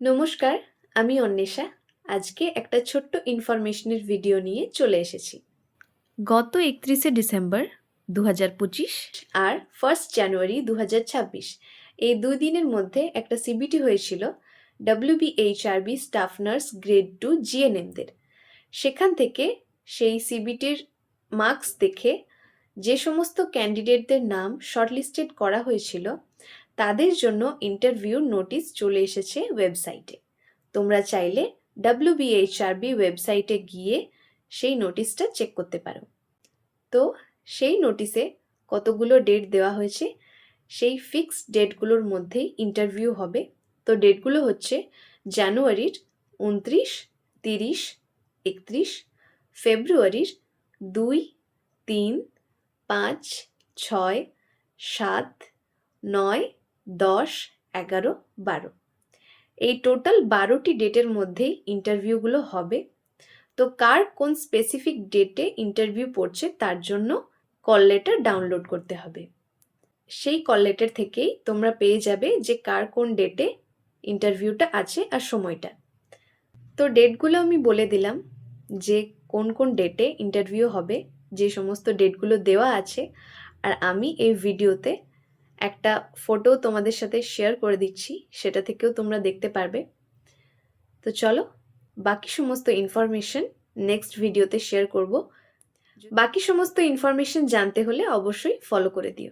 নমস্কার, আমি অন্বেষা। আজকে একটা ছোট্ট ইনফরমেশনের ভিডিও নিয়ে চলে এসেছি। গত 31শে ডিসেম্বর 2025 আর 1 জানুয়ারি 2026 এই 2 দিনের মধ্যে একটা সিবিটি হয়েছিল WBHRB স্টাফ নার্স গ্রেড 2 জিএনএমদের। সেখান থেকে সেই সিবিটির মার্কস দেখে যে সমস্ত ক্যান্ডিডেটদের নাম শর্টলিস্টেড করা হয়েছিল তাদের জন্য ইন্টারভিউর নোটিশ চলে এসেছে ওয়েবসাইটে। তোমরা চাইলে WBHRB ওয়েবসাইটে গিয়ে সেই নোটিশটা চেক করতে পারো। তো সেই নোটিশে কতগুলো ডেট দেওয়া হয়েছে, সেই ফিক্সড ডেটগুলোর মধ্যেই ইন্টারভিউ হবে। তো ডেটগুলো হচ্ছে জানুয়ারির 29, 30, 31, ফেব্রুয়ারির 2, 3, 5, 6, 7, 9, 10, 11, 12। এই টোটাল 12টি ডেটের মধ্যেই ইন্টারভিউগুলো হবে। তো কার কোন স্পেসিফিক ডেটে ইন্টারভিউ পড়ছে তার জন্য কল লেটার ডাউনলোড করতে হবে। সেই কল লেটার থেকেই তোমরা পেয়ে যাবে যে কার কোন ডেটে ইন্টারভিউটা আছে আর সময়টা। তো ডেটগুলো আমি বলে দিলাম যে কোন কোন ডেটে ইন্টারভিউ হবে, যে সমস্ত ডেটগুলো দেওয়া আছে। আর আমি এই ভিডিওতে একটা ফটো তোমাদের সাথে শেয়ার করে দিচ্ছি, সেটা থেকেও তোমরা দেখতে পারবে। তো চলো, বাকি সমস্ত ইনফরমেশন নেক্সট ভিডিওতে শেয়ার করব। বাকি সমস্ত ইনফরমেশন জানতে হলে অবশ্যই ফলো করে দিও।